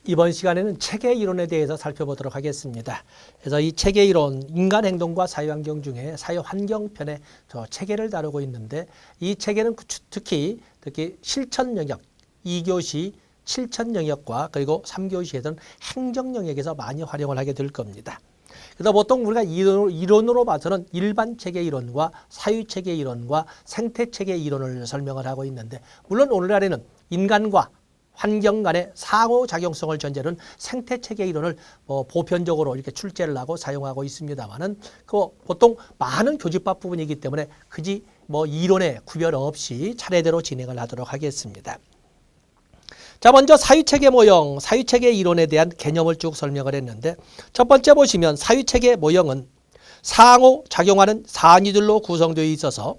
이번 시간에는 체계 이론에 대해서 살펴보도록 하겠습니다. 그래서 이 체계 이론, 인간 행동과 사회환경 중에 사회환경편에 저 체계를 다루고 있는데 이 체계는 특히 실천 영역, 2교시 실천 영역과 그리고 3교시에서는 행정 영역에서 많이 활용을 하게 될 겁니다. 그래서 보통 우리가 이론으로 봐서는 일반 체계 이론과 사유 체계 이론과 생태 체계 이론을 설명을 하고 있는데, 물론 오늘날에는 인간과 환경 간의 상호작용성을 전제로는 생태체계 이론을 보편적으로 이렇게 출제를 하고 사용하고 있습니다만은 보통 많은 교집합 부분이기 때문에 그지 이론에 구별 없이 차례대로 진행을 하도록 하겠습니다. 자, 먼저 사유체계 모형, 사유체계 이론에 대한 개념을 쭉 설명을 했는데, 첫 번째 보시면 사유체계 모형은 상호작용하는 단위들로 구성되어 있어서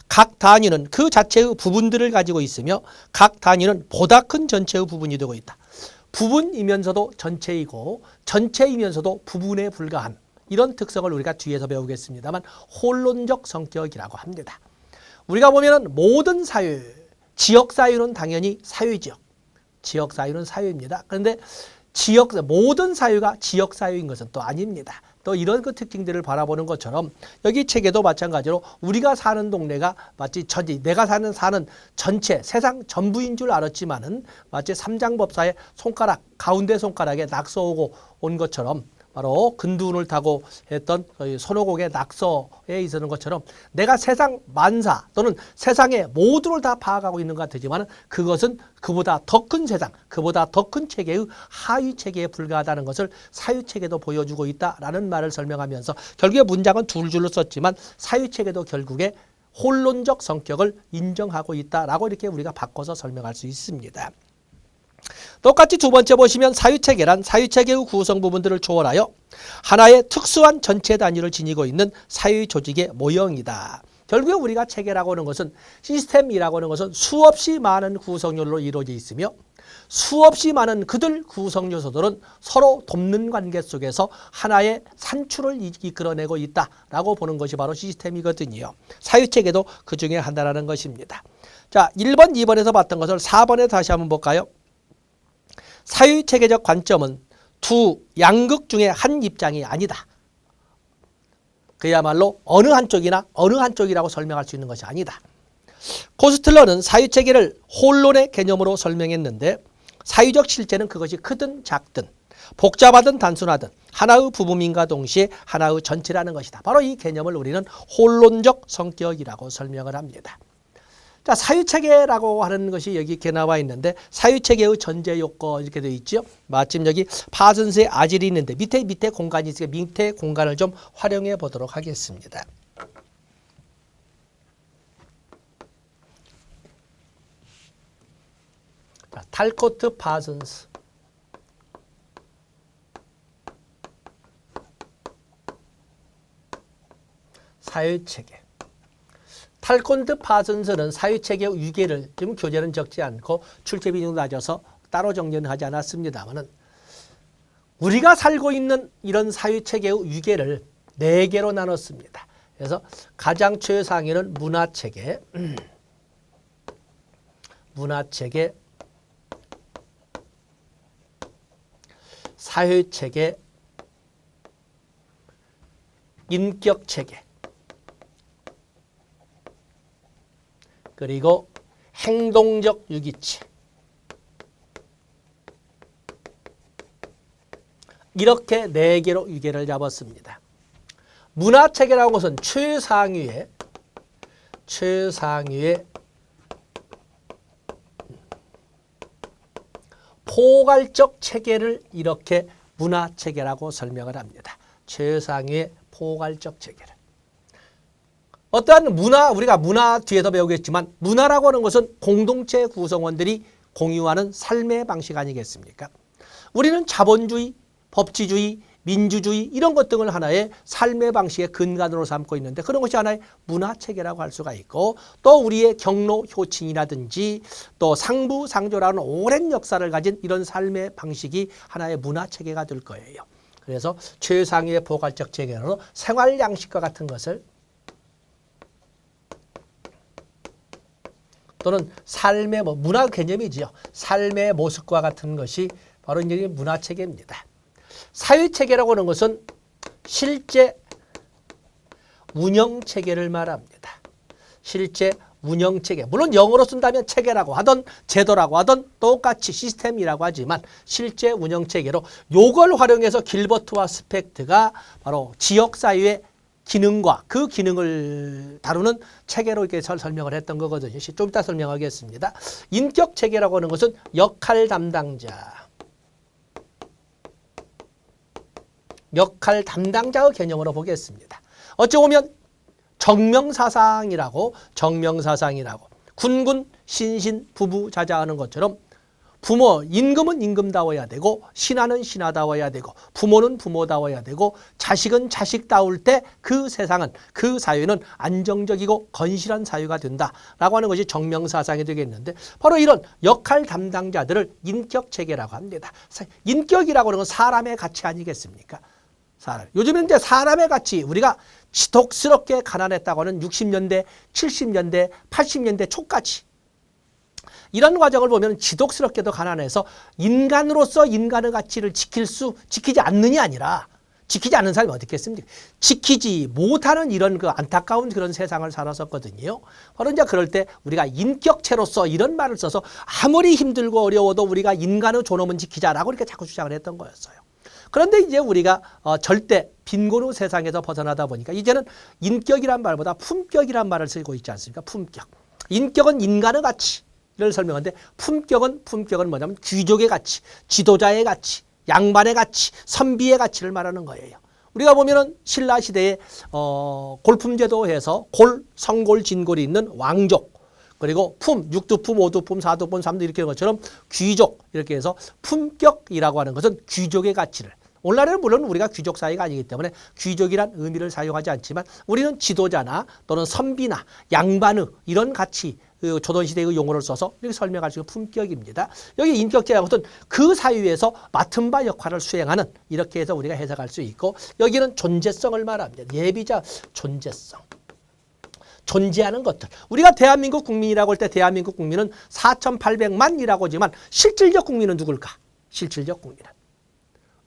각 단위는 그 자체의 부분들을 가지고 있으며 각 단위는 보다 큰 전체의 부분이 되고 있다. 부분이면서도 전체이고 전체이면서도 부분에 불과한 이런 특성을 우리가 뒤에서 배우겠습니다만 홀론적 성격이라고 합니다. 우리가 보면은 모든 사유, 지역 사유는 당연히 사유죠. 지역 사유는 사유입니다. 그런데 모든 사유가 지역 사유인 것은 또 아닙니다. 또 이런 그 특징들을 바라보는 것처럼 여기 책에도 마찬가지로 우리가 사는 동네가 마치 내가 사는 전체 세상 전부인 줄 알았지만은 마치 삼장법사의 손가락 가운데 손가락에 낙서 오고 온 것처럼 바로 근두운을 타고 했던 손오공의 낙서에 있었는 것처럼 내가 세상 만사 또는 세상의 모두를 다 파악하고 있는 것 같지만 그것은 그보다 더 큰 세상, 그보다 더 큰 체계의 하위 체계에 불과하다는 것을 사유체계도 보여주고 있다라는 말을 설명하면서 결국에 문장은 두 줄로 썼지만 사유체계도 결국에 홀론적 성격을 인정하고 있다라고 이렇게 우리가 바꿔서 설명할 수 있습니다. 똑같이 두 번째 보시면 사유체계란 사유체계의 구성 부분들을 초월하여 하나의 특수한 전체 단위를 지니고 있는 사유 조직의 모형이다. 결국에 우리가 체계라고 하는 것은 시스템이라고 하는 것은 수없이 많은 구성요소로 이루어져 있으며 수없이 많은 그들 구성 요소들은 서로 돕는 관계 속에서 하나의 산출을 이끌어내고 있다라고 보는 것이 바로 시스템이거든요. 사유체계도 그 중에 하나라는 것입니다. 자, 1번, 2번에서 봤던 것을 4번에 다시 한번 볼까요? 사유체계적 관점은 두 양극 중에 한 입장이 아니다. 그야말로 어느 한쪽이나 어느 한쪽이라고 설명할 수 있는 것이 아니다. 코스틀러는 사유체계를 홀론의 개념으로 설명했는데 사유적 실제는 그것이 크든 작든 복잡하든 단순하든 하나의 부분인과 동시에 하나의 전체라는 것이다. 바로 이 개념을 우리는 홀론적 성격이라고 설명을 합니다. 자, 사유체계라고 하는 것이 여기 이렇게 나와 있는데 사유체계의 전제 요건 이렇게 되어 있죠. 마침 여기 파슨스의 아질이 있는데 밑에 공간이 있으니까 밑에 공간을 좀 활용해 보도록 하겠습니다. 자, 탈코트 파슨스 사유체계. 탈코트 파슨스는 사유체계의 유계를 지금 교재는 적지 않고 출제 비중도 낮아서 따로 정리는 하지 않았습니다만은 우리가 살고 있는 이런 사유체계의 유계를 4개로 나눴습니다. 그래서 가장 최상위는 문화체계, 사회체계, 인격체계, 그리고 행동적 유기체. 이렇게 4개로 유계를 잡았습니다. 문화체계라는 것은 최상위의 포괄적 체계를 이렇게 문화체계라고 설명을 합니다. 최상위의 포괄적 체계를. 어떠한 문화, 우리가 문화 뒤에서 배우겠지만 문화라고 하는 것은 공동체 구성원들이 공유하는 삶의 방식 아니겠습니까? 우리는 자본주의, 법치주의, 민주주의 이런 것 등을 하나의 삶의 방식의 근간으로 삼고 있는데 그런 것이 하나의 문화체계라고 할 수가 있고 또 우리의 경로 효친이라든지 또 상부상조라는 오랜 역사를 가진 이런 삶의 방식이 하나의 문화체계가 될 거예요. 그래서 최상위의 포괄적 체계로 생활 양식과 같은 것을 또는 삶의 문화 개념이지요. 삶의 모습과 같은 것이 바로 이제 문화체계입니다. 사회체계라고 하는 것은 실제 운영체계를 말합니다. 실제 운영체계. 물론 영어로 쓴다면 체계라고 하던 제도라고 하던 똑같이 시스템이라고 하지만 실제 운영체계로 요걸 활용해서 길버트와 스펙트가 바로 지역사회의 기능과 그 기능을 다루는 체계로 이렇게 설명을 했던 거거든요. 좀 이따 설명하겠습니다. 인격체계라고 하는 것은 역할 담당자의 개념으로 보겠습니다. 어찌 보면 정명사상이라고 군군 신신 부부자자하는 것처럼 부모 임금은 임금다워야 되고 신하는 신하다워야 되고 부모는 부모다워야 되고 자식은 자식다울 때 그 세상은 그 사회는 안정적이고 건실한 사회가 된다라고 하는 것이 정명사상이 되겠는데 바로 이런 역할 담당자들을 인격체계라고 합니다. 인격이라고 하는 건 사람의 가치 아니겠습니까? 요즘은 이제 사람의 가치 우리가 지독스럽게 가난했다고 하는 60년대, 70년대, 80년대 초까지 이런 과정을 보면 지독스럽게도 가난해서 인간으로서 인간의 가치를 지키지 않느냐 아니라 지키지 않는 사람이 어디 있겠습니까? 지키지 못하는 이런 그 안타까운 그런 세상을 살았었거든요. 바로 이제 그럴 때 우리가 인격체로서 이런 말을 써서 아무리 힘들고 어려워도 우리가 인간의 존엄은 지키자라고 이렇게 자꾸 주장을 했던 거였어요. 그런데 이제 우리가 절대 빈곤의 세상에서 벗어나다 보니까 이제는 인격이란 말보다 품격이란 말을 쓰고 있지 않습니까? 품격. 인격은 인간의 가치를 설명하는데 품격은 뭐냐면 귀족의 가치, 지도자의 가치, 양반의 가치, 선비의 가치를 말하는 거예요. 우리가 보면은 신라 시대에 골품제도에서 성골, 진골이 있는 왕족 그리고 품, 육두품, 오두품, 사두품, 삼두 이렇게 하는 것처럼 귀족 이렇게 해서 품격이라고 하는 것은 귀족의 가치를 오늘날에는 물론 우리가 귀족 사회가 아니기 때문에 귀족이란 의미를 사용하지 않지만 우리는 지도자나 또는 선비나 양반의 이런 가치 조선시대의 용어를 써서 이렇게 설명할 수 있는 품격입니다. 여기 인격체라는 것은 그 사회에서 맡은 바 역할을 수행하는 이렇게 해서 우리가 해석할 수 있고 여기는 존재성을 말합니다. 예비자 존재성. 존재하는 것들. 우리가 대한민국 국민이라고 할 때 대한민국 국민은 4,800만이라고 하지만 실질적 국민은 누굴까? 실질적 국민은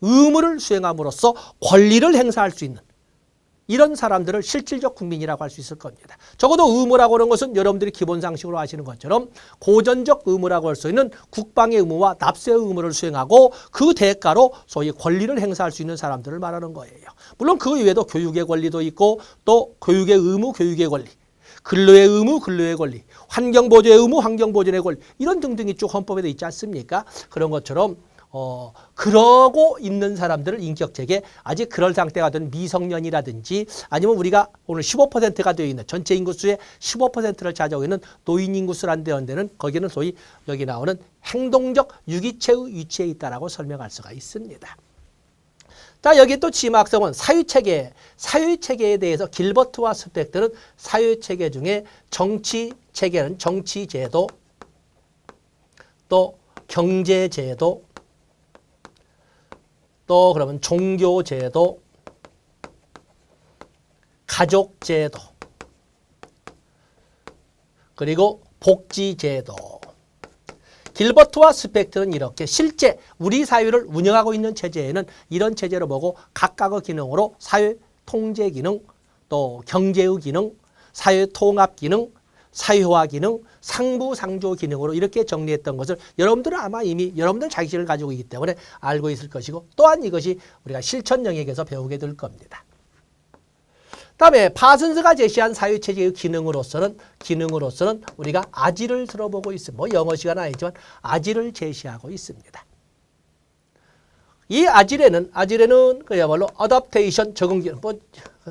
의무를 수행함으로써 권리를 행사할 수 있는 이런 사람들을 실질적 국민이라고 할 수 있을 겁니다. 적어도 의무라고 하는 것은 여러분들이 기본 상식으로 아시는 것처럼 고전적 의무라고 할 수 있는 국방의 의무와 납세의 의무를 수행하고 그 대가로 소위 권리를 행사할 수 있는 사람들을 말하는 거예요. 물론 그 이외에도 교육의 권리도 있고 또 교육의 의무, 교육의 권리. 근로의 의무, 근로의 권리, 환경보존의 의무, 환경보존의 권리 이런 등등이 쭉 헌법에도 있지 않습니까? 그런 것처럼 그러고 있는 사람들을 인격체계 아직 그럴 상태가 된 미성년이라든지 아니면 우리가 오늘 15%가 되어 있는 전체 인구수의 15%를 차지하고 있는 노인 인구수라는 데는 거기는 소위 여기 나오는 행동적 유기체의 위치에 있다라고 설명할 수가 있습니다. 자, 여기 또 지막성은 사회체계에 대해서 길버트와 스펙트는 사회체계 중에 정치체계는 정치제도, 또 경제제도, 또 그러면 종교제도, 가족제도, 그리고 복지제도. 길버트와 스펙트는 이렇게 실제 우리 사회를 운영하고 있는 체제에는 이런 체제로 보고 각각의 기능으로 사회 통제 기능, 또 경제의 기능, 사회 통합 기능, 사회화 기능, 상부상조 기능으로 이렇게 정리했던 것을 여러분들은 아마 이미 여러분들 자기식을 가지고 있기 때문에 알고 있을 것이고 또한 이것이 우리가 실천 영역에서 배우게 될 겁니다. 다음에 파슨스가 제시한 사회체제의 기능으로서는 우리가 아지를 들어보고 있습니다. 뭐 영어 시간 아니지만 아지를 제시하고 있습니다. 이 아지레는 그야말로 어댑테이션 적응 기능 뭐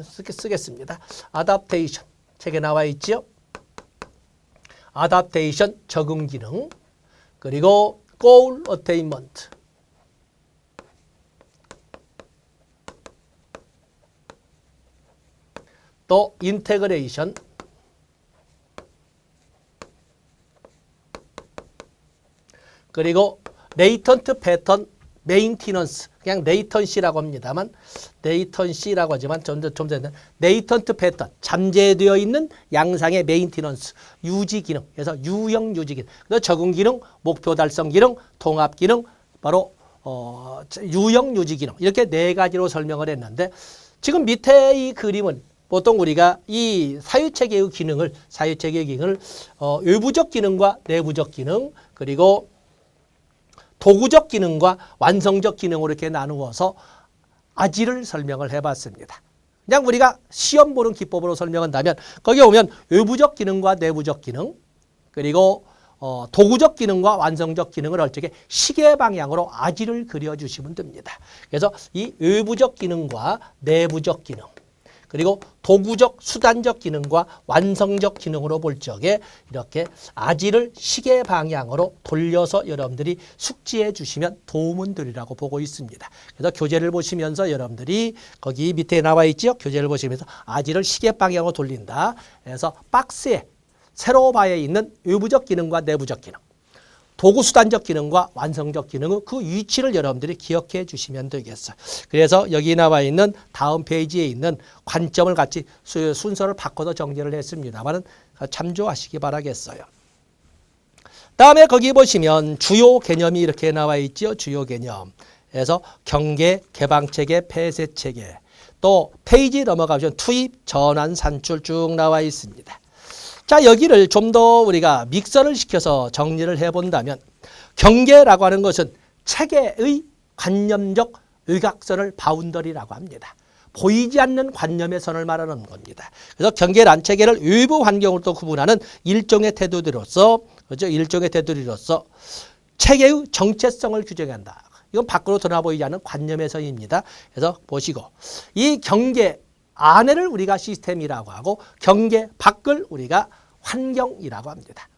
쓰겠습니다. 어댑테이션 책에 나와 있죠. 어댑테이션 적응 기능 그리고 goal attainment 또 인테그레이션 그리고 레이턴트 패턴 메인티넌스 그냥 레이턴시라고 합니다만 레이턴시라고 하지만 좀 전에 레이턴트 패턴 잠재되어 있는 양상의 메인티넌스 유지 기능 그래서 유형 유지 기능 그래서 적응 기능 목표 달성 기능 통합 기능 바로 유형, 유지 기능 이렇게 네 가지로 설명을 했는데 지금 밑에 이 그림은 보통 우리가 이 사유체계의 기능을 외부적 기능과 내부적 기능 그리고 도구적 기능과 완성적 기능으로 이렇게 나누어서 아지를 설명을 해봤습니다. 그냥 우리가 시험 보는 기법으로 설명한다면 거기에 오면 외부적 기능과 내부적 기능 그리고 도구적 기능과 완성적 기능을 얼적에 시계 방향으로 아지를 그려주시면 됩니다. 그래서 이 외부적 기능과 내부적 기능 그리고 도구적 수단적 기능과 완성적 기능으로 볼 적에 이렇게 아지를 시계 방향으로 돌려서 여러분들이 숙지해 주시면 도움은 되리라고 보고 있습니다. 그래서 교재를 보시면서 여러분들이 거기 밑에 나와 있죠. 교재를 보시면서 아지를 시계 방향으로 돌린다. 그래서 박스에 세로바에 있는 외부적 기능과 내부적 기능 도구 수단적 기능과 완성적 기능의 그 위치를 여러분들이 기억해 주시면 되겠어요. 그래서 여기 나와 있는 다음 페이지에 있는 관점을 같이 순서를 바꿔서 정리를 했습니다만 참조하시기 바라겠어요. 다음에 거기 보시면 주요 개념이 이렇게 나와 있죠. 주요 개념. 그래서 경계, 개방체계, 폐쇄체계 또 페이지 넘어가면 투입, 전환, 산출 쭉 나와 있습니다. 자, 여기를 좀 더 우리가 믹서를 시켜서 정리를 해본다면 경계라고 하는 것은 체계의 관념적 의각선을 바운더리라고 합니다. 보이지 않는 관념의 선을 말하는 겁니다. 그래서 경계란 체계를 외부 환경으로 구분하는 일종의 테두리로서 체계의 정체성을 규정한다. 이건 밖으로 드러나 보이지 않는 관념의 선입니다. 그래서 보시고 이 경계 안에를 우리가 시스템이라고 하고 경계 밖을 우리가 환경이라고 합니다.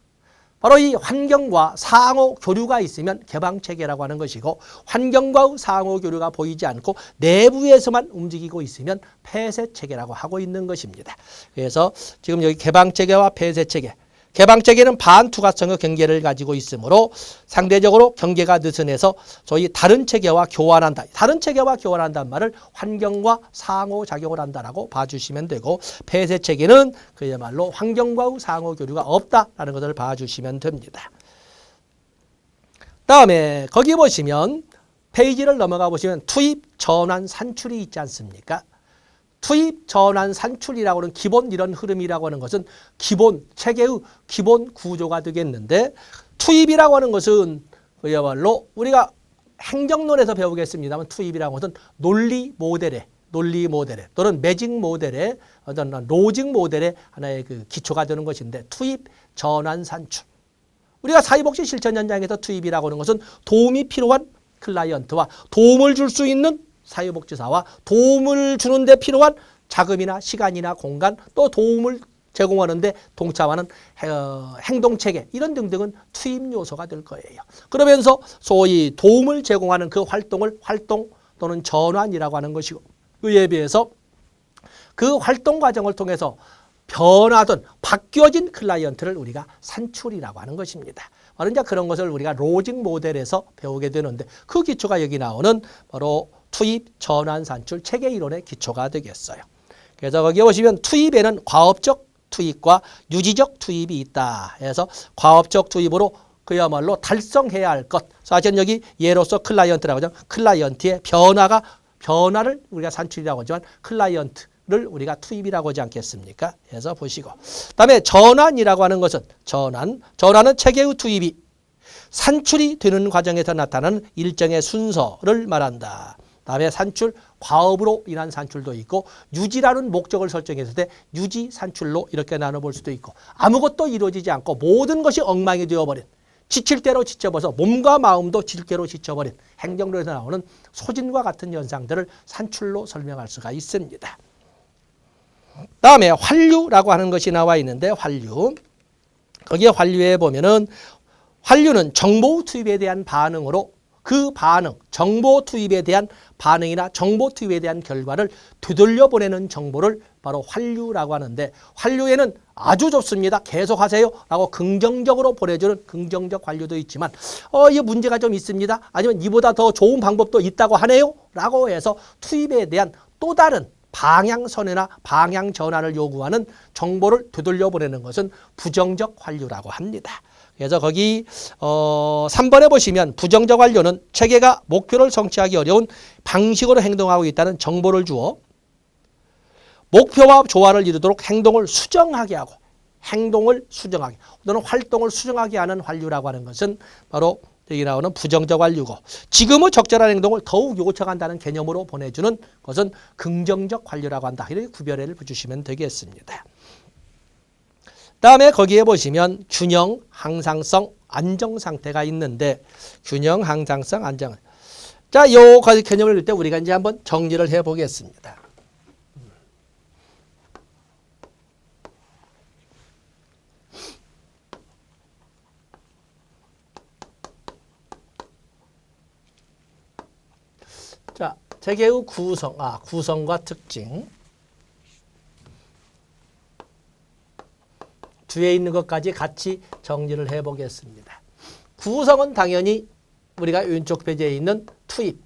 바로 이 환경과 상호 교류가 있으면 개방체계라고 하는 것이고 환경과의 상호 교류가 보이지 않고 내부에서만 움직이고 있으면 폐쇄체계라고 하고 있는 것입니다. 그래서 지금 여기 개방체계와 폐쇄체계 개방체계는 반투과성의 경계를 가지고 있으므로 상대적으로 경계가 느슨해서 소위 다른 체계와 교환한다. 다른 체계와 교환한다는 말을 환경과 상호작용을 한다라고 봐주시면 되고 폐쇄체계는 그야말로 환경과의 상호교류가 없다라는 것을 봐주시면 됩니다. 다음에 거기 보시면 페이지를 넘어가 보시면 투입, 전환, 산출이 있지 않습니까? 투입, 전환, 산출이라고 하는 기본 이런 흐름이라고 하는 것은 기본, 체계의 기본 구조가 되겠는데 투입이라고 하는 것은 그야말로 우리가 행정론에서 배우겠습니다만 투입이라고 하는 것은 논리 모델의 또는 매직 모델의 어떤 로직 모델의 하나의 그 기초가 되는 것인데 투입, 전환, 산출. 우리가 사회복지 실천 현장에서 투입이라고 하는 것은 도움이 필요한 클라이언트와 도움을 줄 수 있는 사회복지사와 도움을 주는 데 필요한 자금이나 시간이나 공간 또 도움을 제공하는 데 동참하는 행동체계 이런 등등은 투입 요소가 될 거예요. 그러면서 소위 도움을 제공하는 그 활동을 활동 또는 전환이라고 하는 것이고 그에 비해서 그 활동 과정을 통해서 변하던 바뀌어진 클라이언트를 우리가 산출이라고 하는 것입니다. 바로 이제 그런 것을 우리가 로직 모델에서 배우게 되는데 그 기초가 여기 나오는 바로 투입, 전환, 산출, 체계 이론의 기초가 되겠어요. 그래서 거기 보시면 투입에는 과업적 투입과 유지적 투입이 있다. 그래서 과업적 투입으로 그야말로 달성해야 할 것. 사실 여기 예로서 클라이언트라고 하죠. 클라이언트의 변화를 우리가 산출이라고 하지만 클라이언트를 우리가 투입이라고 하지 않겠습니까? 그래서 보시고. 그다음에 전환이라고 하는 것은 전환은 체계의 투입이 산출이 되는 과정에서 나타나는 일정의 순서를 말한다. 다음에 산출, 과업으로 인한 산출도 있고 유지라는 목적을 설정했을 때 유지, 산출로 이렇게 나눠볼 수도 있고 아무것도 이루어지지 않고 모든 것이 엉망이 되어버린 지칠 대로 지쳐버려서 몸과 마음도 지칠 대로 지쳐버린 행정론에서 나오는 소진과 같은 현상들을 산출로 설명할 수가 있습니다. 다음에 환류라고 하는 것이 나와 있는데 환류. 거기에 환류에 보면은 환류는 정보 투입에 대한 반응으로 그 반응, 정보 투입에 대한 반응이나 정보 투입에 대한 결과를 되돌려 보내는 정보를 바로 환류라고 하는데 환류에는 아주 좋습니다. 계속하세요 라고 긍정적으로 보내주는 긍정적 환류도 있지만 이 문제가 좀 있습니다. 아니면 이보다 더 좋은 방법도 있다고 하네요 라고 해서 투입에 대한 또 다른 방향선회나 방향 전환을 요구하는 정보를 되돌려 보내는 것은 부정적 환류라고 합니다. 그래서 거기 3번에 보시면 부정적 완료는 체계가 목표를 성취하기 어려운 방식으로 행동하고 있다는 정보를 주어 목표와 조화를 이루도록 행동을 수정하게 하고 행동을 수정하게 또는 활동을 수정하게 하는 완료라고 하는 것은 바로 여기 나오는 부정적 완료고 지금의 적절한 행동을 더욱 요청한다는 개념으로 보내주는 것은 긍정적 완료라고 한다. 이렇게 구별을 붙이시면 되겠습니다. 다음에 거기에 보시면 균형, 항상성, 안정 상태가 있는데 균형, 항상성, 안정. 자, 요 개념을 볼 때 우리가 이제 한번 정리를 해 보겠습니다. 자, 체계의 구성과 특징. 뒤에 있는 것까지 같이 정리를 해 보겠습니다. 구성은 당연히 우리가 왼쪽 페이지에 있는 투입.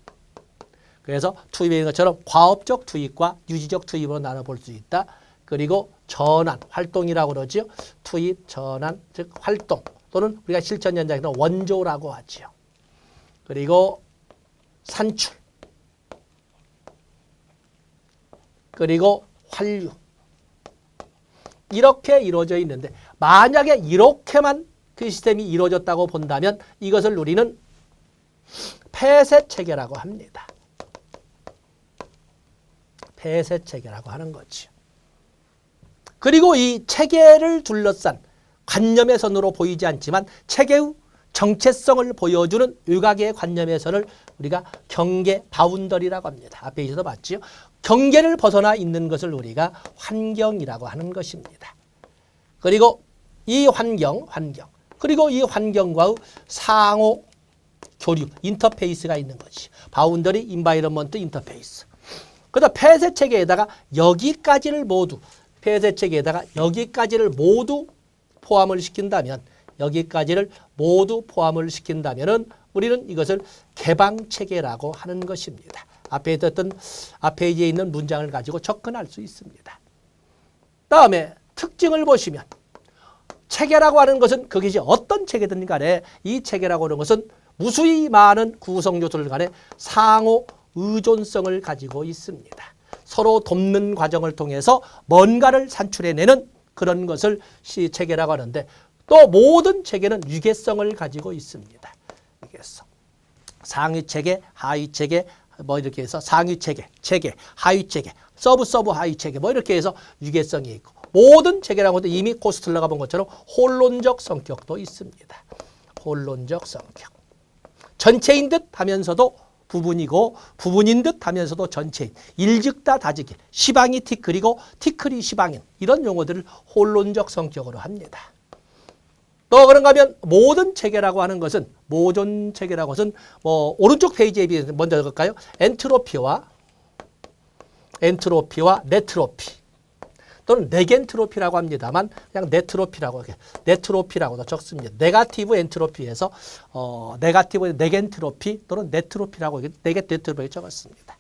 그래서 투입에 있는 것처럼 과업적 투입과 유지적 투입으로 나눠볼 수 있다. 그리고 전환, 활동이라고 그러죠. 투입, 전환, 즉 활동 또는 우리가 실천 현장에서 원조라고 하죠. 그리고 산출, 그리고 환류. 이렇게 이루어져 있는데 만약에 이렇게만 그 시스템이 이루어졌다고 본다면 이것을 우리는 폐쇄체계라고 합니다. 폐쇄체계라고 하는 거죠. 그리고 이 체계를 둘러싼 관념의 선으로 보이지 않지만 체계의 정체성을 보여주는 외곽의 관념의 선을 우리가 경계, 바운더리라고 합니다. 앞에 있어서 봤죠. 경계를 벗어나 있는 것을 우리가 환경이라고 하는 것입니다. 그리고 이 환경, 그리고 이 환경과의 상호 교류, 인터페이스가 있는 것이 바운더리, 인바이러먼트, 인터페이스. 그다음 폐쇄체계에다가 여기까지를 모두 포함을 시킨다면 우리는 이것을 개방체계라고 하는 것입니다. 앞에 있는 문장을 가지고 접근할 수 있습니다. 다음에 특징을 보시면 체계라고 하는 것은 그것이 어떤 체계든 간에 이 체계라고 하는 것은 무수히 많은 구성 요소들 간에 상호 의존성을 가지고 있습니다. 서로 돕는 과정을 통해서 뭔가를 산출해내는 그런 것을 체계라고 하는데 또 모든 체계는 유계성을 가지고 있습니다. 유계성. 상위체계, 하위체계, 뭐 이렇게 해서 상위체계, 체계, 하위체계, 서브 하위체계 뭐 이렇게 해서 유계성이 있고 모든 체계라고 하는데 이미 코스틀러가 본 것처럼 혼론적 성격도 있습니다. 혼론적 성격. 전체인 듯 하면서도 부분이고 부분인 듯 하면서도 전체인. 일즉다 다즉일. 시방이 티클이고 티클이 시방인. 이런 용어들을 혼론적 성격으로 합니다. 또 그런가 하면 모든 체계라고 하는 것은 모존 체계라고 하는 것은 뭐 오른쪽 페이지에 비해서 먼저 적을까요? 엔트로피와 네트로피 또는 네겐트로피라고 합니다만 그냥 네트로피라고도 적습니다. 네가티브 엔트로피에서 네가티브 네겐트로피 또는 네트로피라고 네게트로피 적었습니다.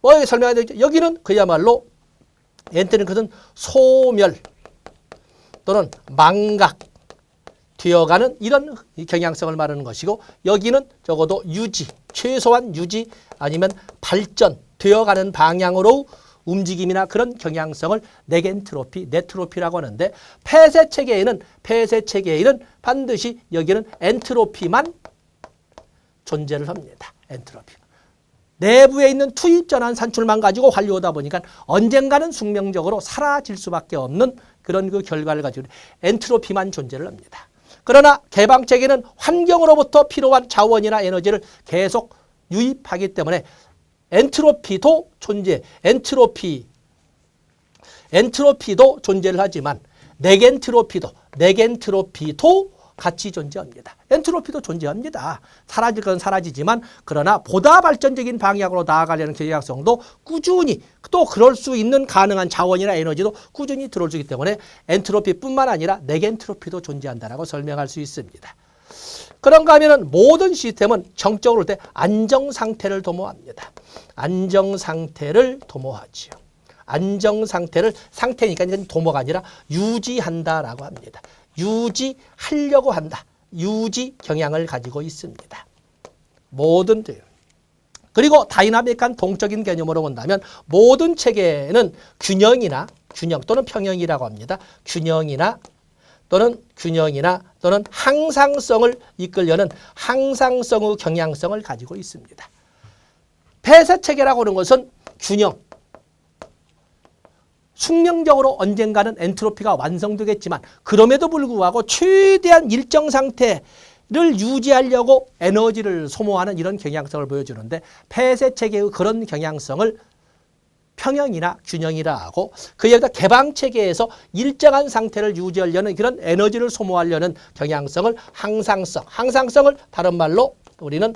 뭐 여기 설명하죠. 여기는 그야말로 엔트는 것은 소멸 또는 망각 되어가는 이런 경향성을 말하는 것이고 여기는 적어도 유지, 최소한 유지 아니면 발전 되어가는 방향으로 움직임이나 그런 경향성을 네겐트로피, 네트로피라고 하는데 폐쇄체계에는 반드시 여기는 엔트로피만 존재를 합니다. 엔트로피. 내부에 있는 투입전환 산출만 가지고 완료하다 보니까 언젠가는 숙명적으로 사라질 수밖에 없는 그런 그 결과를 가지고 엔트로피만 존재를 합니다. 그러나 개방체계는 환경으로부터 필요한 자원이나 에너지를 계속 유입하기 때문에 엔트로피도 존재를 하지만 네겐트로피도 같이 존재합니다. 엔트로피도 존재합니다. 사라질 건 사라지지만 그러나 보다 발전적인 방향으로 나아가려는 경향성도 꾸준히 또 그럴 수 있는 가능한 자원이나 에너지도 꾸준히 들어올 수 있기 때문에 엔트로피뿐만 아니라 네겐트로피도 존재한다라고 설명할 수 있습니다. 그런가 하면은 모든 시스템은 정적으로 볼 때 안정상태를 도모합니다. 안정상태를 도모하지요. 안정상태를 상태니까 도모가 아니라 유지한다라고 합니다. 유지하려고 한다. 유지 경향을 가지고 있습니다. 모든 그리고 다이나믹한 동적인 개념으로 본다면 모든 체계는 균형 또는 평형이라고 합니다. 균형이나 또는 항상성을 이끌려는 항상성의 경향성을 가지고 있습니다. 폐쇄 체계라고 하는 것은 균형, 숙명적으로 언젠가는 엔트로피가 완성되겠지만 그럼에도 불구하고 최대한 일정 상태를 유지하려고 에너지를 소모하는 이런 경향성을 보여주는데 폐쇄 체계의 그런 경향성을 평형이나 균형이라 하고 그에 따라 개방 체계에서 일정한 상태를 유지하려는 그런 에너지를 소모하려는 경향성을 항상성을 다른 말로 우리는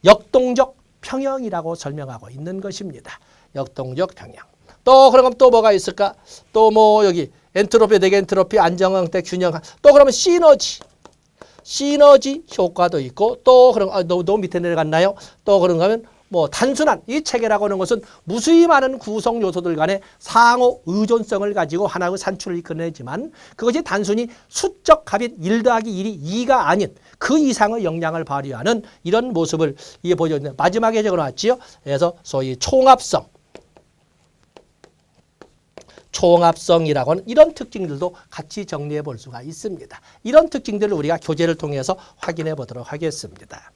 역동적 평형이라고 설명하고 있는 것입니다. 역동적 평형. 또 그러면 또 뭐가 있을까? 또 뭐 여기 엔트로피, 네겐트로피, 안정형태, 균형. 또 그러면 시너지 효과도 있고 또 그런 너무 밑에 내려갔나요? 또 그런가 하면 뭐 단순한 이 체계라고 하는 것은 무수히 많은 구성 요소들 간의 상호 의존성을 가지고 하나의 산출을 이끌어내지만 그것이 단순히 수적 합인 1 더하기 1이 2가 아닌 그 이상의 역량을 발휘하는 이런 모습을 보여주는 마지막에 적어놨지요. 그래서 소위 총합성이라고 하는 이런 특징들도 같이 정리해 볼 수가 있습니다. 이런 특징들을 우리가 교재를 통해서 확인해 보도록 하겠습니다.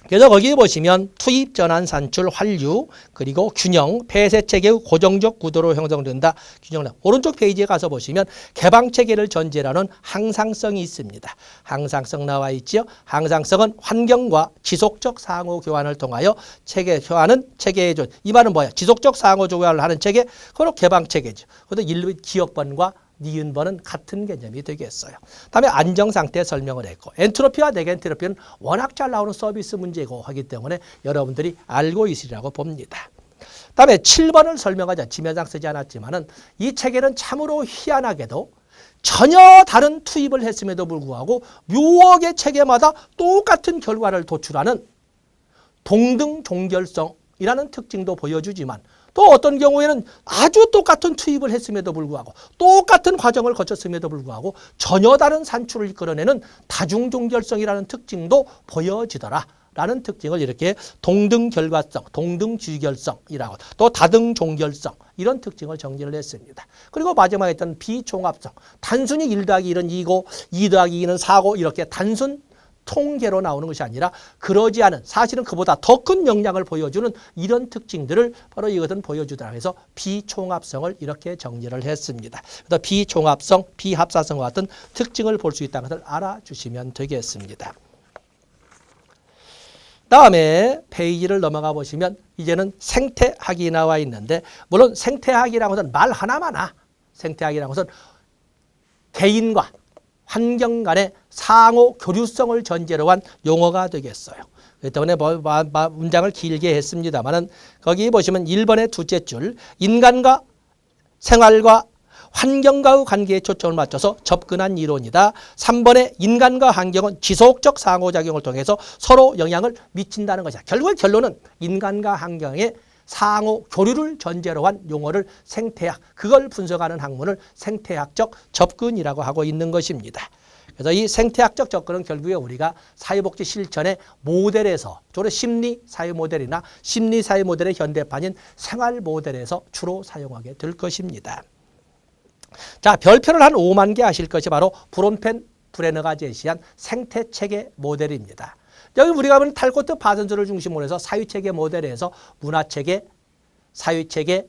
그래서 거기 보시면 투입, 전환, 산출, 환류, 그리고 균형, 폐쇄 체계의 고정적 구도로 형성된다. 균형은 오른쪽 페이지에 가서 보시면 개방 체계를 전제로 하는 항상성이 있습니다. 항상성 나와 있죠. 항상성은 환경과 지속적 상호 교환을 통하여 체계 교환은 체계의 이 말은 뭐야? 지속적 상호 교환을 하는 체계, 그리고 개방 체계죠. 그것도 기억번과 니은번은 같은 개념이 되겠어요. 다음에 안정상태 설명을 했고 엔트로피와 네겐트로피는 워낙 잘 나오는 서비스 문제고 하기 때문에 여러분들이 알고 있으리라고 봅니다. 다음에 7번을 설명하자 지면상 쓰지 않았지만은 이 체계는 참으로 희한하게도 전혀 다른 투입을 했음에도 불구하고 묘하게 체계마다 똑같은 결과를 도출하는 동등 종결성이라는 특징도 보여주지만 또 어떤 경우에는 아주 똑같은 투입을 했음에도 불구하고 똑같은 과정을 거쳤음에도 불구하고 전혀 다른 산출을 이끌어내는 다중종결성이라는 특징도 보여지더라라는 특징을 이렇게 동등결과성, 동등주결성이라고 또 다등종결성 이런 특징을 정리를 했습니다. 그리고 마지막에 있던 비종합성, 단순히 1 더하기 1은 2고 2 더하기 2는 4고 이렇게 단순 통계로 나오는 것이 아니라 그러지 않은 사실은 그보다 더 큰 역량을 보여주는 이런 특징들을 바로 이것은 보여주더라. 그래서 비총합성을 이렇게 정리를 했습니다. 그래서 비총합성, 비합사성과 같은 특징을 볼 수 있다는 것을 알아주시면 되겠습니다. 다음에 페이지를 넘어가 보시면 이제는 생태학이 나와 있는데 물론 생태학이라는 것은 말 하나마나 생태학이라는 것은 개인과 환경 간의 상호 교류성을 전제로 한 용어가 되겠어요. 그렇기 때문에 문장을 길게 했습니다만은 거기 보시면 1번의 둘째 줄 인간과 생활과 환경과의 관계에 초점을 맞춰서 접근한 이론이다. 3번의 인간과 환경은 지속적 상호작용을 통해서 서로 영향을 미친다는 것이다. 결국의 결론은 인간과 환경의 상호 교류를 전제로 한 용어를 생태학, 그걸 분석하는 학문을 생태학적 접근이라고 하고 있는 것입니다. 그래서 이 생태학적 접근은 결국에 우리가 사회복지 실천의 모델에서 주로 심리사회 모델이나 심리사회 모델의 현대판인 생활 모델에서 주로 사용하게 될 것입니다. 자, 별표를 한 5만 개 하실 것이 바로 브론펜 브레너가 제시한 생태체계 모델입니다. 여기 우리가 보는 탈코트 파슨스를 중심으로 해서 사유체계 모델에서 문화체계, 사유체계,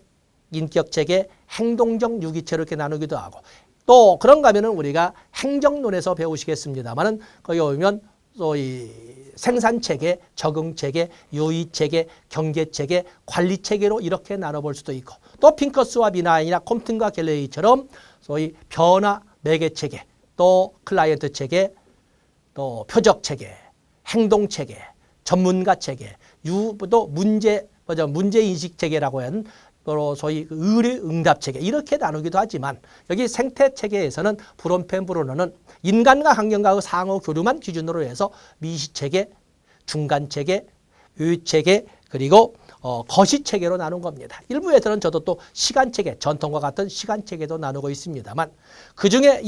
인격체계, 행동적 유기체로 이렇게 나누기도 하고 또 그런가 하면은 우리가 행정론에서 배우시겠습니다만은 거기 오면 또 이 생산체계, 적응체계, 유의체계, 경계체계, 관리체계로 이렇게 나눠볼 수도 있고 또 핑커스와 미나인이나 콤튼과 갤레이처럼 소위 변화 매개체계, 또 클라이언트 체계, 또 표적체계, 행동체계, 전문가체계, 또 문제인식체계라고 하는 또 소위 의뢰응답체계 이렇게 나누기도 하지만 여기 생태체계에서는 브론펜 브루너는 인간과 환경과의 상호 교류만 기준으로 해서 미시체계, 중간체계, 유체계, 그리고 거시체계로 나눈 겁니다. 일부에서는 저도 또 시간체계, 전통과 같은 시간체계도 나누고 있습니다만 그중에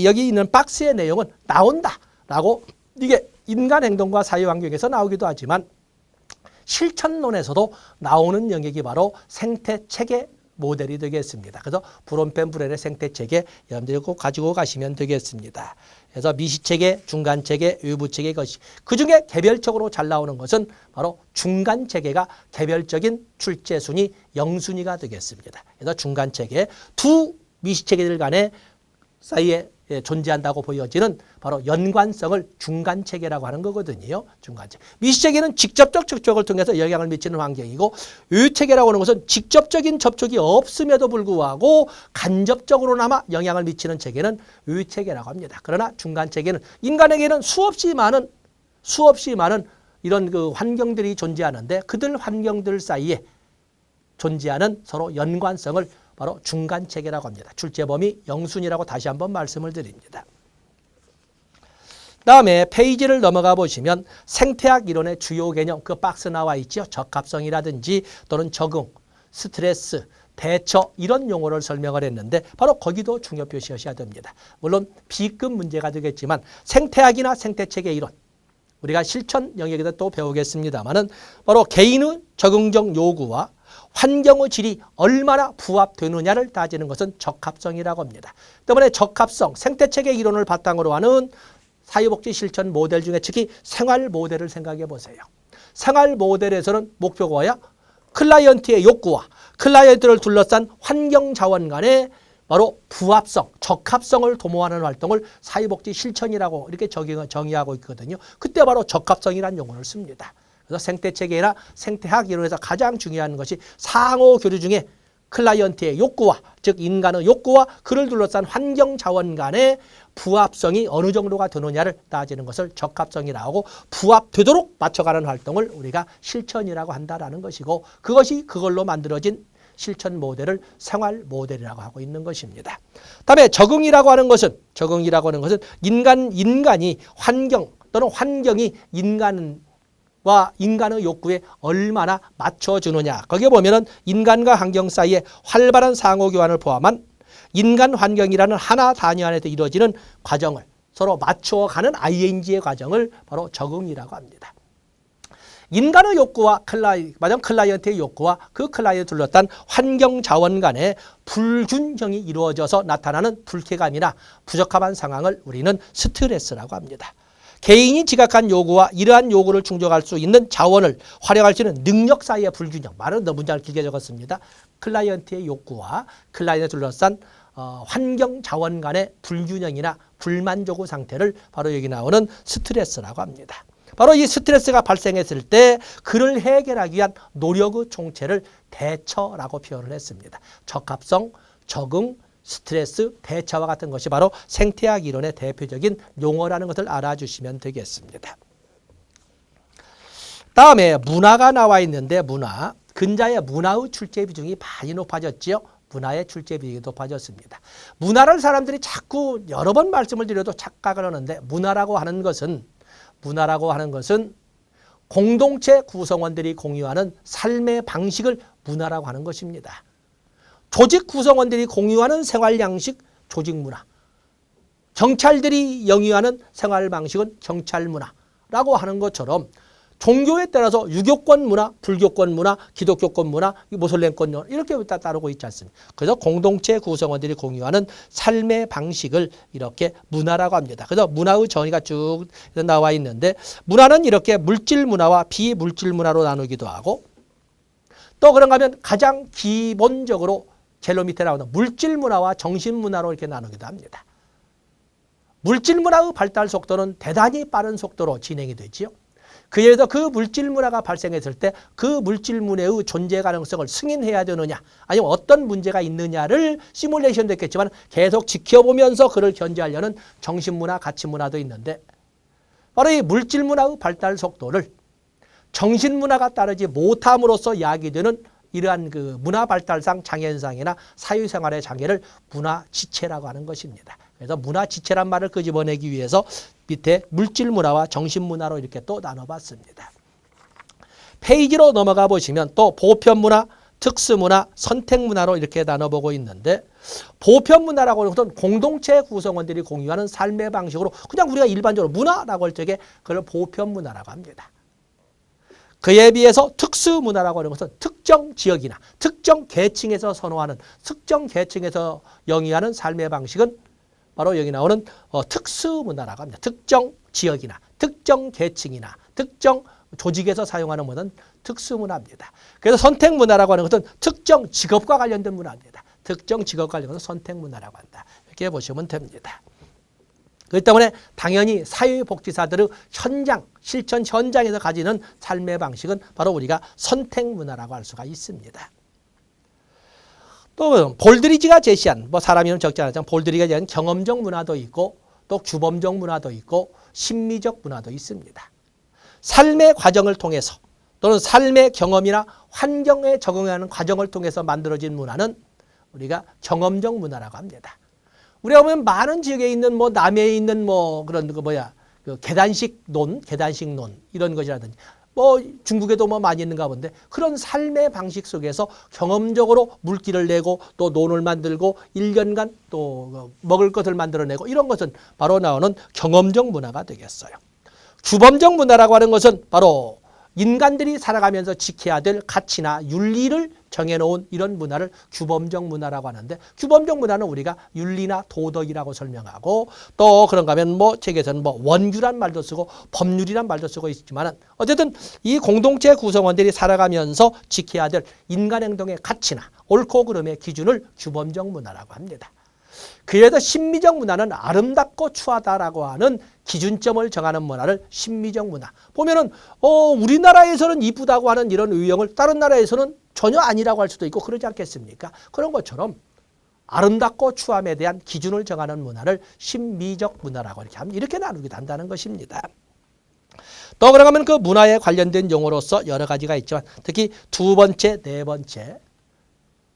여기 있는 박스의 내용은 나온다라고 이게 인간 행동과 사회환경에서 나오기도 하지만 실천론에서도 나오는 영역이 바로 생태체계 모델이 되겠습니다. 그래서 브롬펜 브렐의 생태체계 여러분들이 꼭 가지고 가시면 되겠습니다. 그래서 미시체계, 중간체계, 외부체계 것이 그중에 개별적으로 잘 나오는 것은 바로 중간체계가 개별적인 출제순위 0순위가 되겠습니다. 그래서 중간체계 두 미시체계들 간의 사이에 존재한다고 보여지는 바로 연관성을 중간체계라고 하는 거거든요. 중간체계. 미시체계는 직접적 접촉을 통해서 영향을 미치는 환경이고 외체계라고 하는 것은 직접적인 접촉이 없음에도 불구하고 간접적으로나마 영향을 미치는 체계는 외체계라고 합니다. 그러나 중간체계는 인간에게는 수없이 많은 이런 그 환경들이 존재하는데 그들 환경들 사이에 존재하는 서로 연관성을 바로 중간체계라고 합니다. 출제 범위 0순위라고 다시 한번 말씀을 드립니다. 다음에 페이지를 넘어가 보시면 생태학 이론의 주요 개념 그 박스 나와 있죠. 적합성이라든지 또는 적응, 스트레스, 대처 이런 용어를 설명을 했는데 바로 거기도 중요 표시하셔야 됩니다. 물론 B급 문제가 되겠지만 생태학이나 생태체계 이론 우리가 실천 영역에서 또 배우겠습니다만은 바로 개인의 적응적 요구와 환경의 질이 얼마나 부합되느냐를 따지는 것은 적합성이라고 합니다. 때문에 적합성, 생태체계 이론을 바탕으로 하는 사회복지 실천 모델 중에 특히 생활 모델을 생각해 보세요. 생활 모델에서는 목표가 뭐야? 클라이언트의 욕구와 클라이언트를 둘러싼 환경 자원 간의 바로 부합성, 적합성을 도모하는 활동을 사회복지 실천이라고 이렇게 정의하고 있거든요. 그때 바로 적합성이라는 용어를 씁니다. 그래서 생태체계나 생태학 이론에서 가장 중요한 것이 상호 교류 중에 클라이언트의 욕구와 즉 인간의 욕구와 그를 둘러싼 환경 자원 간의 부합성이 어느 정도가 되느냐를 따지는 것을 적합성이라고 하고 부합되도록 맞춰가는 활동을 우리가 실천이라고 한다라는 것이고 그것이 그걸로 만들어진 실천 모델을 생활 모델이라고 하고 있는 것입니다. 다음에 적응이라고 하는 것은 인간이 환경 또는 환경이 인간과 인간의 욕구에 얼마나 맞춰주느냐. 거기에 보면은 인간과 환경 사이에 활발한 상호교환을 포함한 인간 환경이라는 하나 단위 안에서 이루어지는 과정을 서로 맞춰가는 ING의 과정을 바로 적응이라고 합니다. 인간의 욕구와 클라이언트의 욕구와 그 클라이언트를 둘러싼 환경 자원 간의 불균형이 이루어져서 나타나는 불쾌감이나 부적합한 상황을 우리는 스트레스라고 합니다. 개인이 지각한 요구와 이러한 요구를 충족할 수 있는 자원을 활용할 수 있는 능력 사이의 불균형. 말은 너무 문장을 길게 적었습니다. 클라이언트의 욕구와 클라이언트를 둘러싼 환경 자원 간의 불균형이나 불만족의 상태를 바로 여기 나오는 스트레스라고 합니다. 바로 이 스트레스가 발생했을 때 그를 해결하기 위한 노력의 총체를 대처라고 표현을 했습니다. 적합성, 적응, 스트레스, 대처와 같은 것이 바로 생태학 이론의 대표적인 용어라는 것을 알아주시면 되겠습니다. 다음에 문화가 나와 있는데 문화, 근자의 문화의 출제 비중이 많이 높아졌지요. 문화의 출제 비중이 높아졌습니다. 문화를 사람들이 자꾸 여러 번 말씀을 드려도 착각을 하는데 문화라고 하는 것은 공동체 구성원들이 공유하는 삶의 방식을 문화라고 하는 것입니다. 조직 구성원들이 공유하는 생활 양식, 조직 문화. 경찰들이 영위하는 생활 방식은 경찰 문화라고 하는 것처럼 종교에 따라서 유교권 문화, 불교권 문화, 기독교권 문화, 모슬렘권 문화 이렇게 따르고 있지 않습니까? 그래서 공동체 구성원들이 공유하는 삶의 방식을 이렇게 문화라고 합니다. 그래서 문화의 정의가 쭉 나와 있는데 문화는 이렇게 물질 문화와 비물질 문화로 나누기도 하고 또 그런가 하면 가장 기본적으로 제일 밑에 나오는 물질 문화와 정신 문화로 이렇게 나누기도 합니다. 물질 문화의 발달 속도는 대단히 빠른 속도로 진행이 되지요. 그에 의해서 그 물질 문화가 발생했을 때 그 물질 문화의 존재 가능성을 승인해야 되느냐 아니면 어떤 문제가 있느냐를 시뮬레이션도 했겠지만 계속 지켜보면서 그를 견제하려는 정신문화, 가치문화도 있는데 바로 이 물질 문화의 발달 속도를 정신문화가 따르지 못함으로써 야기되는 이러한 그 문화 발달상 장애현상이나 사회생활의 장애를 문화지체라고 하는 것입니다. 그래서 문화지체란 말을 끄집어내기 위해서 밑에 물질 문화와 정신 문화로 이렇게 또 나눠봤습니다. 페이지로 넘어가 보시면 또 보편문화, 특수문화, 선택문화로 이렇게 나눠보고 있는데 보편문화라고 하는 것은 공동체 구성원들이 공유하는 삶의 방식으로 그냥 우리가 일반적으로 문화라고 할 적에 그걸 보편문화라고 합니다. 그에 비해서 특수문화라고 하는 것은 특정 지역이나 특정 계층에서 선호하는 특정 계층에서 영위하는 삶의 방식은 바로 여기 나오는 특수문화라고 합니다. 특정 지역이나 특정 계층이나 특정 조직에서 사용하는 문화는 특수문화입니다. 그래서 선택문화라고 하는 것은 특정 직업과 관련된 문화입니다. 특정 직업과 관련된 선택문화라고 한다. 이렇게 보시면 됩니다. 그렇기 때문에 당연히 사회복지사들의 현장, 실천 현장에서 가지는 삶의 방식은 바로 우리가 선택문화라고 할 수가 있습니다. 또 볼드리지가 제시한 사람 이름 적지 않았지만 볼드리지가 제시한 경험적 문화도 있고 또 규범적 문화도 있고 심리적 문화도 있습니다. 삶의 과정을 통해서 또는 삶의 경험이나 환경에 적응하는 과정을 통해서 만들어진 문화는 우리가 경험적 문화라고 합니다. 우리가 보면 많은 지역에 있는 남해에 있는 그런 그 계단식 논 이런 것이라든지 중국에도 많이 있는가 본데 그런 삶의 방식 속에서 경험적으로 물기를 내고 또 논을 만들고 1년간 또 먹을 것을 만들어내고 이런 것은 바로 나오는 경험적 문화가 되겠어요. 규범적 문화라고 하는 것은 바로 인간들이 살아가면서 지켜야 될 가치나 윤리를 정해놓은 이런 문화를 규범적 문화라고 하는데 규범적 문화는 우리가 윤리나 도덕이라고 설명하고 또 그런가 하면 책에서는 원규란 말도 쓰고 법률이란 말도 쓰고 있지만 어쨌든 이 공동체 구성원들이 살아가면서 지켜야 될 인간 행동의 가치나 옳고 그름의 기준을 규범적 문화라고 합니다. 그래서 심미적 문화는 아름답고 추하다라고 하는 기준점을 정하는 문화를 심미적 문화. 보면은 우리나라에서는 이쁘다고 하는 이런 의형을 다른 나라에서는 전혀 아니라고 할 수도 있고 그러지 않겠습니까? 그런 것처럼 아름답고 추함에 대한 기준을 정하는 문화를 심미적 문화라고 이렇게 나누기도 한다는 것입니다. 또 그러면 그 문화에 관련된 용어로서 여러 가지가 있지만 특히 두 번째, 네 번째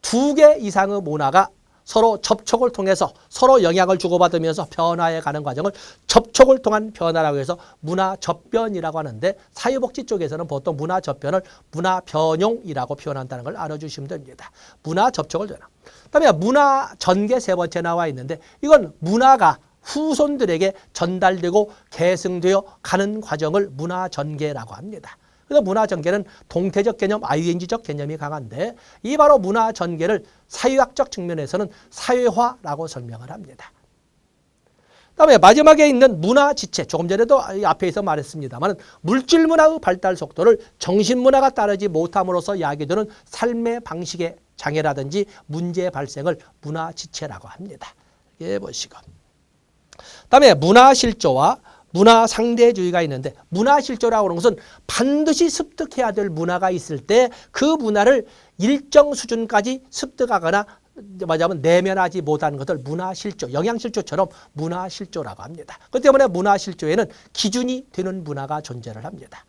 두 개 이상의 문화가 서로 접촉을 통해서 서로 영향을 주고받으면서 변화해 가는 과정을 접촉을 통한 변화라고 해서 문화접변이라고 하는데 사회복지 쪽에서는 보통 문화접변을 문화변용이라고 표현한다는 걸 알아주시면 됩니다. 문화접촉을 전환. 그다음에 문화전개 세 번째 나와 있는데 이건 문화가 후손들에게 전달되고 계승되어 가는 과정을 문화전개라고 합니다. 그래서 문화전개는 동태적 개념, ING적 개념이 강한데 이 바로 문화전개를 사회학적 측면에서는 사회화라고 설명을 합니다. 그다음에 마지막에 있는 문화지체, 조금 전에도 앞에서 말했습니다만 물질문화의 발달 속도를 정신문화가 따르지 못함으로써 야기되는 삶의 방식의 장애라든지 문제 발생을 문화지체라고 합니다. 이게 보시고. 그다음에 문화실조와 문화상대주의가 있는데 문화실조라고 하는 것은 반드시 습득해야 될 문화가 있을 때 그 문화를 일정 수준까지 습득하거나 말하자면 내면하지 못하는 것을 문화실조, 영양실조처럼 문화실조라고 합니다. 그렇기 때문에 문화실조에는 기준이 되는 문화가 존재를 합니다.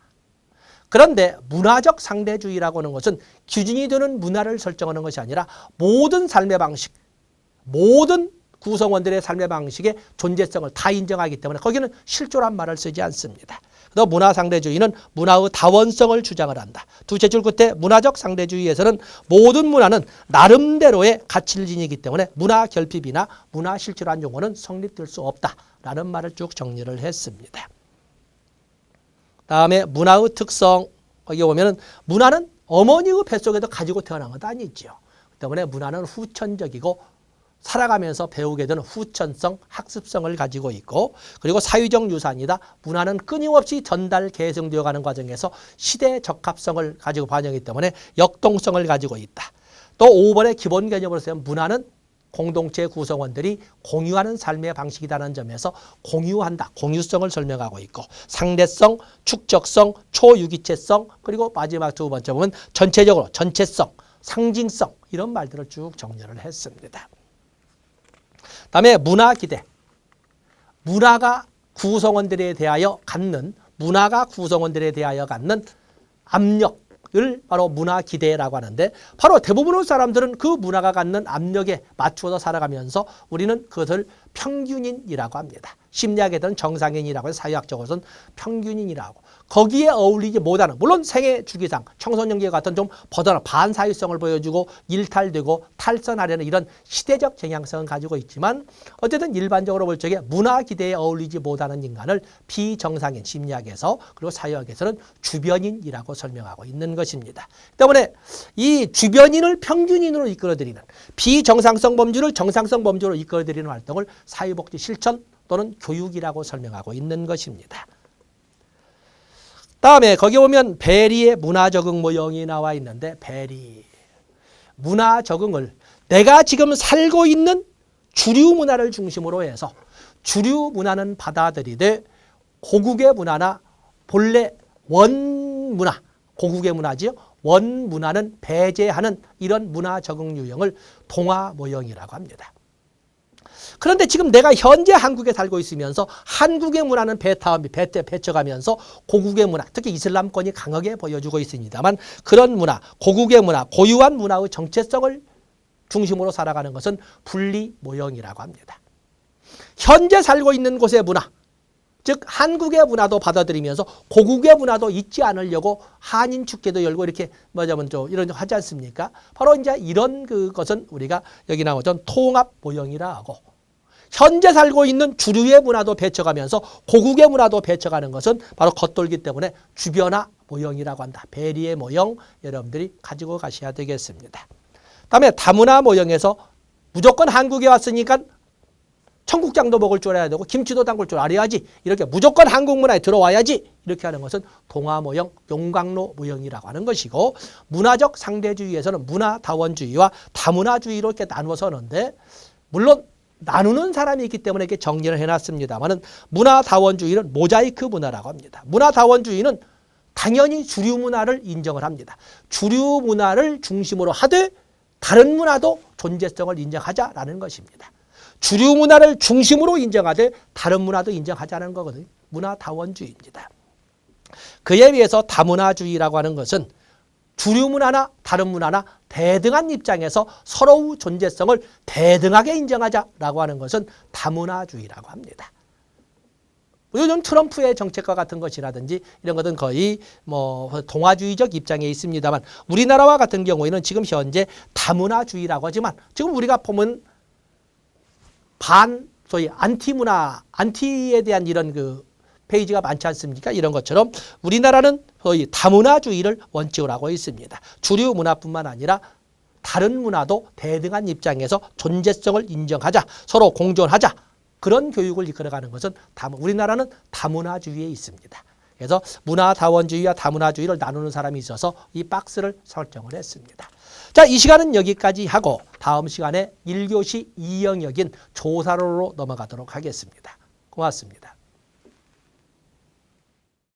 그런데 문화적 상대주의라고 하는 것은 기준이 되는 문화를 설정하는 것이 아니라 모든 삶의 방식, 모든 구성원들의 삶의 방식의 존재성을 다 인정하기 때문에 거기는 실조란 말을 쓰지 않습니다. 그래서 문화상대주의는 문화의 다원성을 주장을 한다. 두째 줄 끝에 문화적 상대주의에서는 모든 문화는 나름대로의 가치를 지니기 때문에 문화 결핍이나 문화 실조란 용어는 성립될 수 없다라는 말을 쭉 정리를 했습니다. 다음에 문화의 특성, 거기 보면은 문화는 어머니의 뱃속에서 가지고 태어난 것 아니죠. 때문에 문화는 후천적이고 살아가면서 배우게 되는 후천성, 학습성을 가지고 있고 그리고 사회적 유산이다. 문화는 끊임없이 전달, 계승되어 가는 과정에서 시대 적합성을 가지고 반영하기 때문에 역동성을 가지고 있다. 또 5번의 기본 개념으로서 문화는 공동체 구성원들이 공유하는 삶의 방식이라는 점에서 공유한다. 공유성을 설명하고 있고 상대성, 축적성, 초유기체성 그리고 마지막 두 번째 보면 전체적으로 전체성, 상징성 이런 말들을 쭉 정리를 했습니다. 다음에 문화기대. 문화가 구성원들에 대하여 갖는 압력을 바로 문화기대라고 하는데 바로 대부분의 사람들은 그 문화가 갖는 압력에 맞추어서 살아가면서 우리는 그것을 평균인이라고 합니다. 심리학에서는 정상인이라고 해서 사회학적으로는 평균인이라고. 거기에 어울리지 못하는, 물론 생애 주기상 청소년기 같은 좀 벗어나 반사회성을 보여주고 일탈되고 탈선하려는 이런 시대적 경향성은 가지고 있지만 어쨌든 일반적으로 볼 적에 문화 기대에 어울리지 못하는 인간을 비정상인, 심리학에서 그리고 사회학에서는 주변인이라고 설명하고 있는 것입니다. 때문에 이 주변인을 평균인으로 이끌어들이는, 비정상성 범주를 정상성 범주로 이끌어들이는 활동을 사회복지 실천 또는 교육이라고 설명하고 있는 것입니다. 다음에 거기 보면 배리의 문화 적응 모형이 나와 있는데, 배리, 문화 적응을 내가 지금 살고 있는 주류 문화를 중심으로 해서, 주류 문화는 받아들이되 고국의 문화나 본래 원 문화, 고국의 문화지요, 원 문화는 배제하는 이런 문화 적응 유형을 동화 모형이라고 합니다. 그런데 지금 내가 현재 한국에 살고 있으면서 한국의 문화는 배쳐가면서 고국의 문화, 특히 이슬람권이 강하게 보여주고 있습니다만, 그런 문화, 고국의 문화, 고유한 문화의 정체성을 중심으로 살아가는 것은 분리 모형이라고 합니다. 현재 살고 있는 곳의 문화, 즉 한국의 문화도 받아들이면서 고국의 문화도 잊지 않으려고 한인 축제도 열고 이렇게 뭐냐면 이런 하지 않습니까? 바로 이제 이런 것은 우리가 여기 나오던 통합 모형이라 하고, 현재 살고 있는 주류의 문화도 배쳐가면서 고국의 문화도 배쳐가는 것은 바로 겉돌기 때문에 주변화 모형이라고 한다. 배리의 모형 여러분들이 가지고 가셔야 되겠습니다. 다음에 다문화 모형에서 무조건 한국에 왔으니까 청국장도 먹을 줄 알아야 되고 김치도 담글 줄 알아야지, 이렇게 무조건 한국 문화에 들어와야지 이렇게 하는 것은 동화 모형, 용광로 모형이라고 하는 것이고, 문화적 상대주의에서는 문화다원주의와 다문화주의로 이렇게 나누어서 하는데, 물론 나누는 사람이 있기 때문에 이렇게 정리를 해놨습니다만은 문화다원주의는 모자이크 문화라고 합니다. 문화다원주의는 당연히 주류 문화를 인정을 합니다. 주류 문화를 중심으로 하되 다른 문화도 존재성을 인정하자라는 것입니다. 주류 문화를 중심으로 인정하되 다른 문화도 인정하자는 거거든요. 문화다원주의입니다. 그에 비해서 다문화주의라고 하는 것은 주류 문화나 다른 문화나 대등한 입장에서 서로의 존재성을 대등하게 인정하자라고 하는 것은 다문화주의라고 합니다. 요즘 트럼프의 정책과 같은 것이라든지 이런 것은 거의 동화주의적 입장에 있습니다만, 우리나라와 같은 경우에는 지금 현재 다문화주의라고 하지만 지금 우리가 보면 소위 안티문화, 안티에 대한 이런 페이지가 많지 않습니까? 이런 것처럼 우리나라는 거의 다문화주의를 원칙으로 하고 있습니다. 주류 문화뿐만 아니라 다른 문화도 대등한 입장에서 존재성을 인정하자, 서로 공존하자, 그런 교육을 이끌어가는 것은 우리나라는 다문화주의에 있습니다. 그래서 문화다원주의와 다문화주의를 나누는 사람이 있어서 이 박스를 설정을 했습니다. 자, 이 시간은 여기까지 하고 다음 시간에 1교시 2영역인 조사로로 넘어가도록 하겠습니다. 고맙습니다.